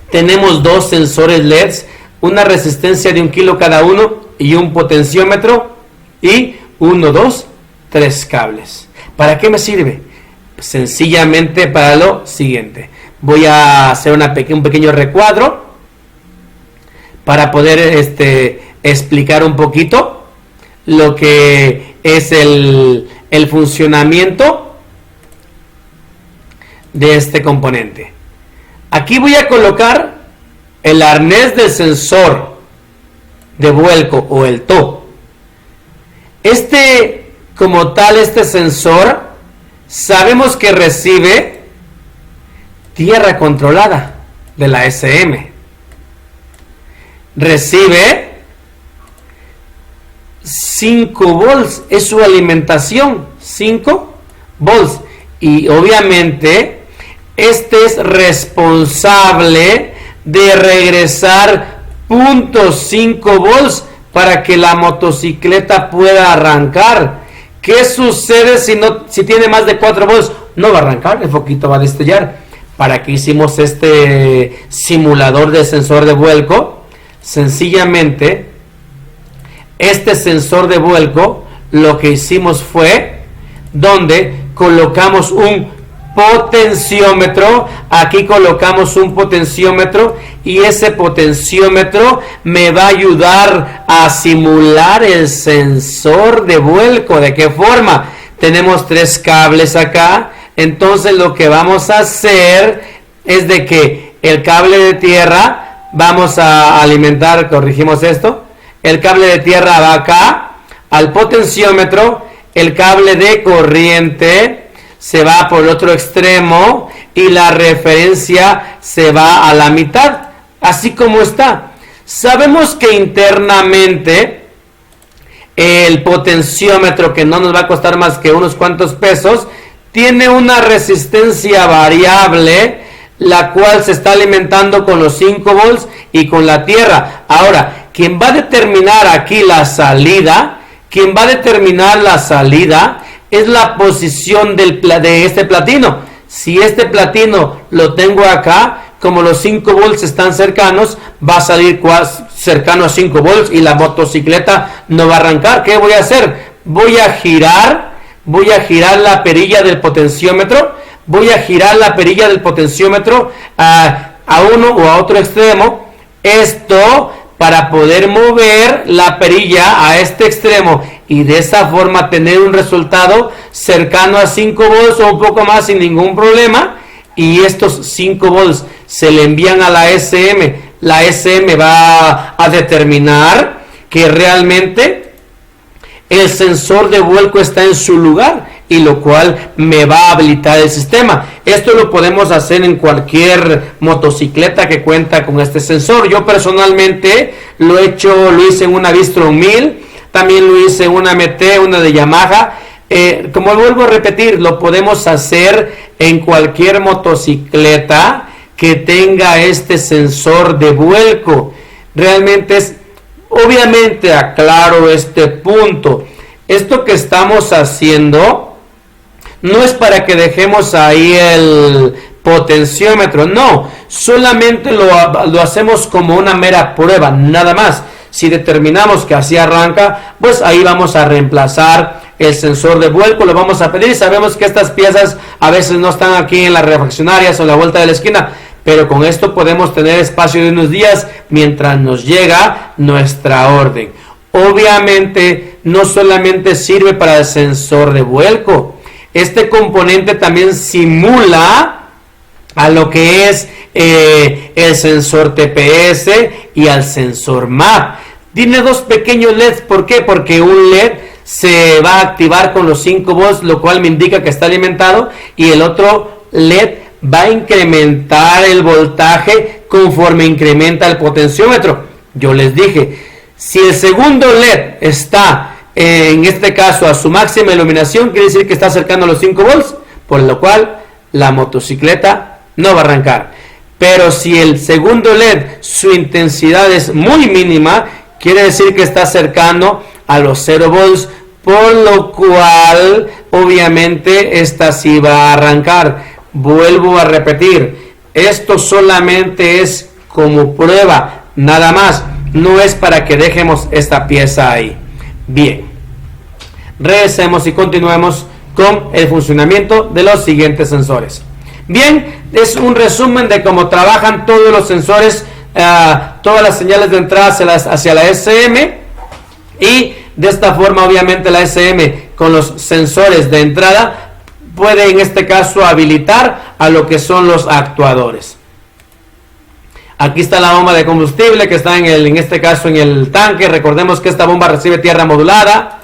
S1: tenemos dos sensores LEDs, una resistencia de 1 kilo cada uno y un potenciómetro y 1, 2, 3 cables. ¿Para qué me sirve? Sencillamente para lo siguiente. Voy a hacer un pequeño recuadro para poder explicar un poquito lo que es el funcionamiento de este componente. Aquí voy a colocar el arnés del sensor de vuelco o el TOW. Como tal, este sensor sabemos que recibe tierra controlada de la SM. Recibe 5 volts, es su alimentación, 5 volts. Y obviamente este es responsable de regresar 0.5 volts para que la motocicleta pueda arrancar. ¿Qué sucede si tiene más de 4 volts? No va a arrancar, el foquito va a destellar. ¿Para qué hicimos este simulador de sensor de vuelco? Sencillamente, este sensor de vuelco, lo que hicimos fue donde colocamos un potenciómetro. Aquí colocamos un potenciómetro y ese potenciómetro me va a ayudar a simular el sensor de vuelco. ¿De qué forma? Tenemos 3 cables acá. Entonces lo que vamos a hacer es de que el cable de tierra vamos a alimentar, corregimos esto, el cable de tierra va acá al potenciómetro, el cable de corriente se va por el otro extremo y la referencia se va a la mitad, así como está. Sabemos que internamente el potenciómetro, que no nos va a costar más que unos cuantos pesos, tiene una resistencia variable, la cual se está alimentando con los 5 volts y con la tierra. Ahora, quien va a determinar aquí la salida, es la posición de este platino. Si este platino lo tengo acá, como los 5 volts están cercanos, va a salir cercano a 5 volts y la motocicleta no va a arrancar. ¿Qué voy a hacer? Voy a girar la perilla del potenciómetro, a uno o a otro extremo. Esto para poder mover la perilla a este extremo y de esa forma tener un resultado cercano a 5 volts o un poco más sin ningún problema. Y estos 5 volts se le envían a la SM. La SM va a determinar que realmente el sensor de vuelco está en su lugar, y lo cual me va a habilitar el sistema. Esto lo podemos hacer en cualquier motocicleta que cuenta con este sensor. Yo personalmente lo hice en una Bistron 1000, también lo hice en una MT, una de Yamaha. Como vuelvo a repetir, lo podemos hacer en cualquier motocicleta que tenga este sensor de vuelco. Realmente obviamente aclaro este punto. Esto que estamos haciendo no es para que dejemos ahí el potenciómetro, no, solamente lo hacemos como una mera prueba, nada más. Si determinamos que así arranca, pues ahí vamos a reemplazar el sensor de vuelco, lo vamos a pedir. Sabemos que estas piezas a veces no están aquí en las refaccionarias o en la vuelta de la esquina, pero con esto podemos tener espacio de unos días mientras nos llega nuestra orden. Obviamente no solamente sirve para el sensor de vuelco, este componente también simula a lo que es el sensor TPS y al sensor MAP. Tiene dos pequeños LEDs. ¿Por qué? Porque un LED se va a activar con los 5 volts, lo cual me indica que está alimentado, y el otro LED va a incrementar el voltaje conforme incrementa el potenciómetro. Yo les dije, si el segundo LED está en este caso a su máxima iluminación, quiere decir que está acercando a los 5 volts, por lo cual la motocicleta no va a arrancar. Pero si el segundo LED, su intensidad es muy mínima, quiere decir que está cercano a los 0 volts, por lo cual obviamente esta sí va a arrancar. Vuelvo a repetir, esto solamente es como prueba, nada más, no es para que dejemos esta pieza ahí. Bien, regresemos y continuemos con el funcionamiento de los siguientes sensores. Bien, es un resumen de cómo trabajan todos los sensores, todas las señales de entrada hacia la SM, y de esta forma obviamente la SM con los sensores de entrada puede en este caso habilitar a lo que son los actuadores. Aquí está la bomba de combustible que está en este caso en el tanque. Recordemos que esta bomba recibe tierra modulada.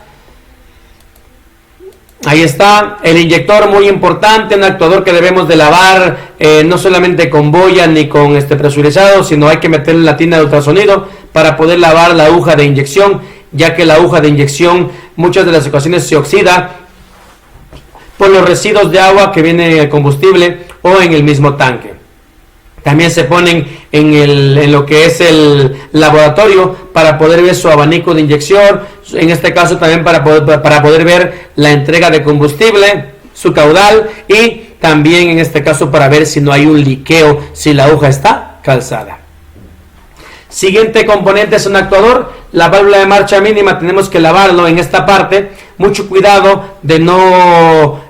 S1: Ahí está el inyector, muy importante, un actuador que debemos de lavar, no solamente con boya ni con presurizado, sino hay que meterle la tina de ultrasonido para poder lavar la aguja de inyección, ya que la aguja de inyección muchas de las ocasiones se oxida por los residuos de agua que vienen en el combustible o en el mismo tanque. También se ponen en lo que es el laboratorio para poder ver su abanico de inyección, en este caso también para poder ver la entrega de combustible, su caudal, y también en este caso para ver si no hay un liqueo, si la aguja está calzada. Siguiente componente es un actuador. La válvula de marcha mínima tenemos que lavarlo en esta parte. Mucho cuidado de no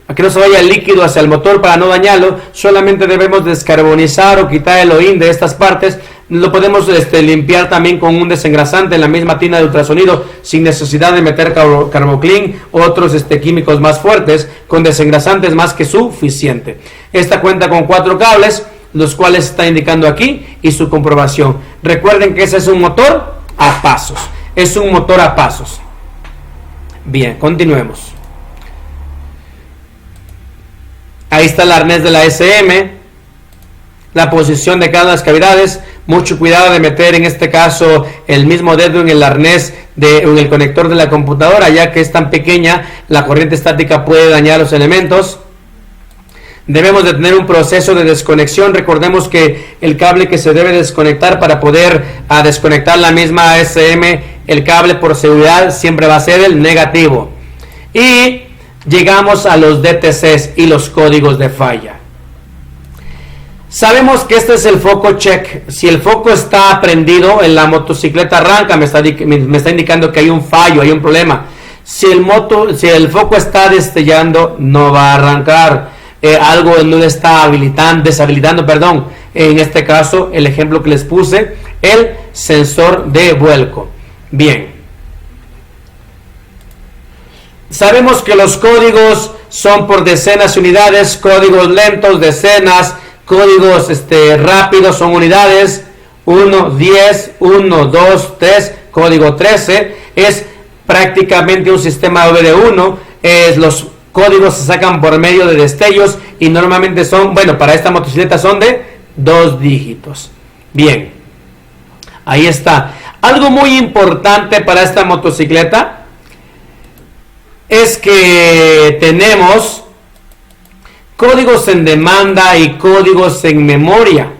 S1: a que no se vaya el líquido hacia el motor para no dañarlo. Solamente debemos descarbonizar o quitar el hollín de estas partes. Lo podemos limpiar también con un desengrasante en la misma tina de ultrasonido, sin necesidad de meter Carboclean u otros químicos más fuertes. Con desengrasantes más que suficiente. Esta cuenta con 4 cables, los cuales está indicando aquí, y su comprobación. Recuerden que ese es un motor a pasos. Es un motor a pasos. Bien, continuemos. Ahí está el arnés de la SM, la posición de cada una de las cavidades. Mucho cuidado de meter en este caso el mismo dedo en el arnés, en el conector de la computadora, ya que es tan pequeña, la corriente estática puede dañar los elementos. Debemos de tener un proceso de desconexión. Recordemos que el cable que se debe desconectar para poder desconectar la misma SM, el cable por seguridad siempre va a ser el negativo. Y llegamos a los DTCs y los códigos de falla. Sabemos que este es el foco check. Si el foco está prendido, en la motocicleta arranca, me está indicando que hay un fallo, hay un problema. Si el foco está destellando, no va a arrancar. Algo no está deshabilitando, en este caso el ejemplo que les puse, el sensor de vuelco. Bien, sabemos que los códigos son por decenas de unidades, códigos lentos decenas, códigos rápidos son unidades, 1, 10, 1, 2, 3, código 13, es prácticamente un sistema OBD1, los códigos se sacan por medio de destellos y normalmente son, para esta motocicleta son de 2 dígitos. Bien, ahí está. Algo muy importante para esta motocicleta es que tenemos códigos en demanda y códigos en memoria.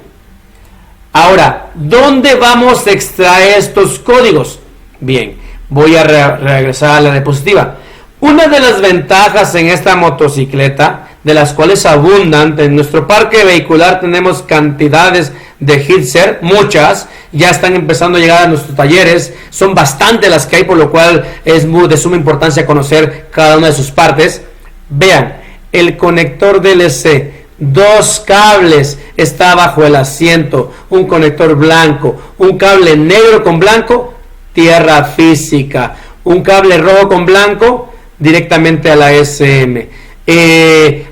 S1: Ahora, ¿dónde vamos a extraer estos códigos? Bien, voy a regresar a la diapositiva. Una de las ventajas en esta motocicleta, de las cuales abundan, en nuestro parque vehicular tenemos cantidades de Hitzer, muchas, ya están empezando a llegar a nuestros talleres, son bastante las que hay, por lo cual es de suma importancia conocer cada una de sus partes. Vean, el conector DLC, 2 cables, está bajo el asiento, un conector blanco, un cable negro con blanco, tierra física, un cable rojo con blanco, directamente a la SM.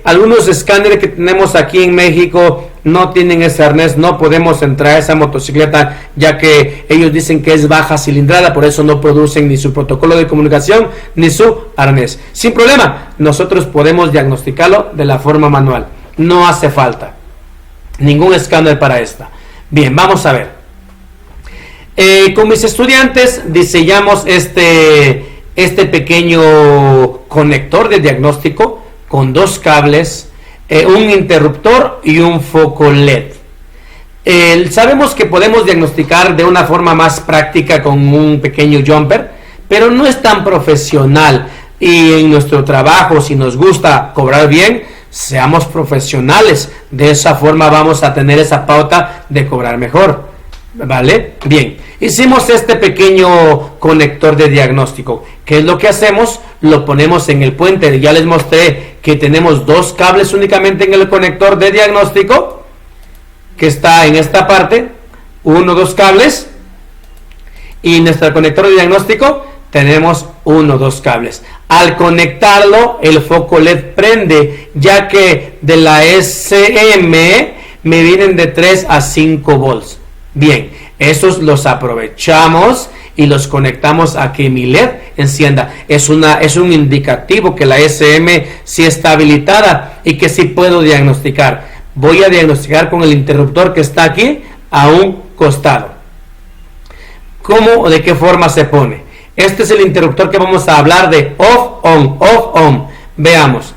S1: Algunos escáneres que tenemos aquí en México no tienen ese arnés, no podemos entrar a esa motocicleta, ya que ellos dicen que es baja cilindrada, por eso no producen ni su protocolo de comunicación ni su arnés. Sin problema, nosotros podemos diagnosticarlo de la forma manual, no hace falta ningún escáner para esta. Bien, vamos a ver. Con mis estudiantes diseñamos este pequeño conector de diagnóstico con 2 cables un interruptor y un foco LED. Sabemos que podemos diagnosticar de una forma más práctica con un pequeño jumper, pero no es tan profesional. Y en nuestro trabajo, si nos gusta cobrar bien, seamos profesionales. De esa forma vamos a tener esa pauta de cobrar mejor. ¿Vale? Bien, hicimos este pequeño conector de diagnóstico. ¿Qué es lo que hacemos? Lo ponemos en el puente. Ya les mostré que tenemos dos cables únicamente en el conector de diagnóstico, que está en esta parte, dos cables, y en nuestro conector de diagnóstico tenemos dos cables. Al conectarlo, el foco LED prende, ya que de la SM me vienen de 3 a 5 volts. Bien, esos los aprovechamos y los conectamos a que mi LED encienda. Es un indicativo que la SM sí está habilitada y que sí puedo diagnosticar. Voy a diagnosticar con el interruptor que está aquí a un costado. ¿Cómo o de qué forma se pone? Este es el interruptor que vamos a hablar de off-on. Veamos.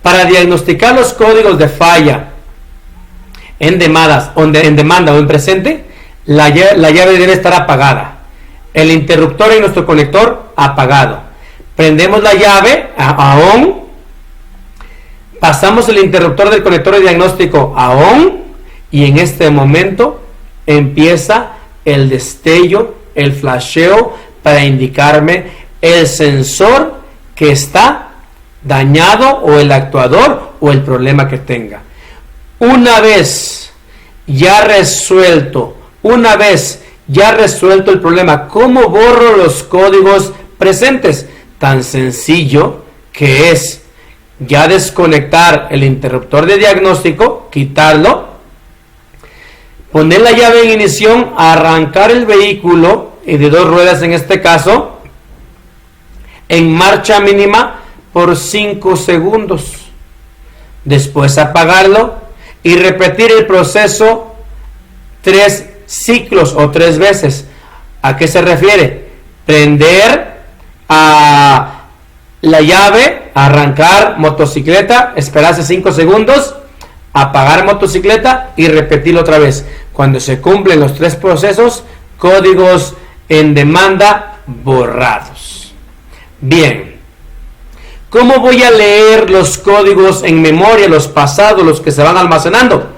S1: Para diagnosticar los códigos de falla en demanda o en presente, la llave debe estar apagada. El interruptor en nuestro conector apagado. Prendemos la llave a on. Pasamos el interruptor del conector de diagnóstico a on. Y en este momento empieza el destello, el flasheo, para indicarme el sensor que está dañado o el actuador o el problema que tenga. Una vez ya resuelto el problema, ¿cómo borro los códigos presentes? Tan sencillo que es ya desconectar el interruptor de diagnóstico, quitarlo, poner la llave en ignición, arrancar el vehículo, y de 2 ruedas en este caso, en marcha mínima por 5 segundos. Después apagarlo y repetir el proceso 3 ciclos o 3 veces. ¿A qué se refiere? Prender a la llave, arrancar motocicleta, esperarse 5 segundos, apagar motocicleta y repetirlo otra vez. Cuando se cumplen los 3 procesos, códigos en demanda borrados. Bien, ¿cómo voy a leer los códigos en memoria, los pasados, los que se van almacenando?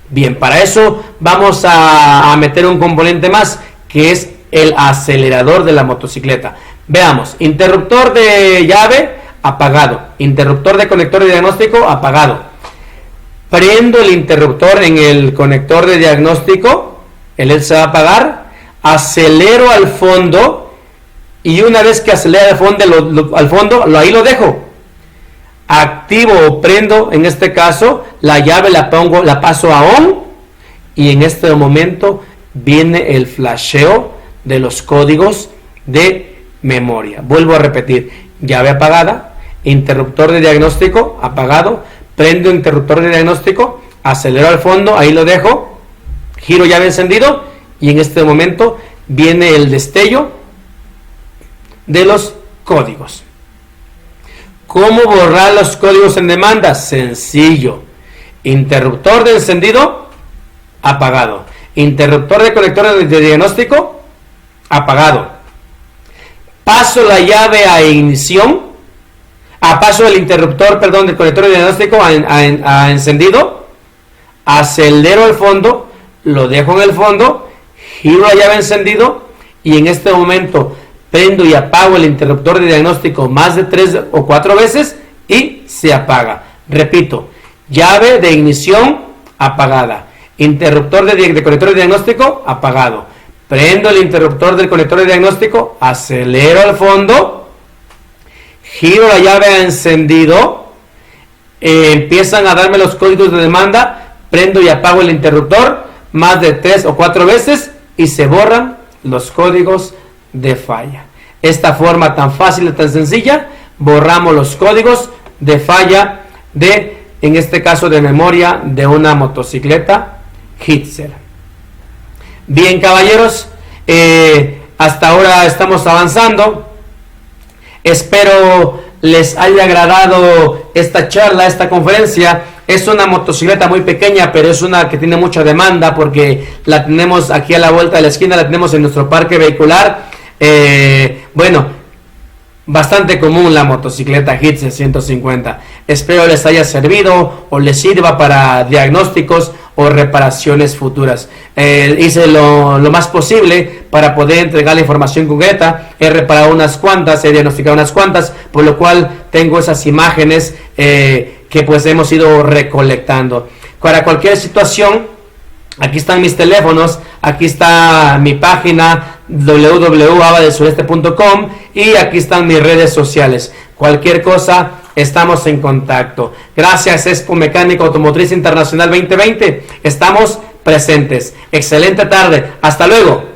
S1: Bien, para eso vamos a meter un componente más, que es el acelerador de la motocicleta. Veamos, interruptor de llave apagado, interruptor de conector de diagnóstico apagado. Prendo el interruptor en el conector de diagnóstico, el LED se va a apagar, acelero al fondo, y una vez que acelera al fondo, ahí lo dejo. Activo o prendo, en este caso, la llave la paso a on, y en este momento viene el flasheo de los códigos de memoria. Vuelvo a repetir, llave apagada, interruptor de diagnóstico apagado, prendo interruptor de diagnóstico, acelero al fondo, ahí lo dejo, giro llave encendido, y en este momento viene el destello de los códigos. ¿Cómo borrar los códigos en demanda? Sencillo. Interruptor de encendido apagado, interruptor de conector de diagnóstico apagado, paso la llave a ignición, paso el interruptor, del conector de diagnóstico a encendido, acelero el fondo, lo dejo en el fondo, giro la llave encendido, y en este momento prendo y apago el interruptor de diagnóstico más de 3 o 4 veces y se apaga. Repito, llave de ignición apagada, interruptor de conector de diagnóstico apagado, prendo el interruptor del conector de diagnóstico, acelero al fondo, giro la llave a encendido, empiezan a darme los códigos de demanda, prendo y apago el interruptor más de 3 o 4 veces y se borran los códigos de falla. Esta forma tan fácil y tan sencilla, borramos los códigos de falla en este caso de memoria, de una motocicleta Gitzer. Bien, caballeros, hasta ahora estamos avanzando. Espero les haya agradado esta charla, esta conferencia. Es una motocicleta muy pequeña, pero es una que tiene mucha demanda porque la tenemos aquí a la vuelta de la esquina, la tenemos en nuestro parque vehicular. Bastante común la motocicleta Hitz 150. Espero les haya servido o les sirva para diagnósticos o reparaciones futuras. Hice lo más posible para poder entregar la información concreta. He reparado unas cuantas, he diagnosticado unas cuantas, por lo cual tengo esas imágenes que pues hemos ido recolectando. Para cualquier situación, aquí están mis teléfonos, aquí está mi página www.avadelsureste.com y aquí están mis redes sociales. Cualquier cosa, estamos en contacto. Gracias, Expo Mecánica Automotriz Internacional 2020. Estamos presentes. Excelente tarde. Hasta luego.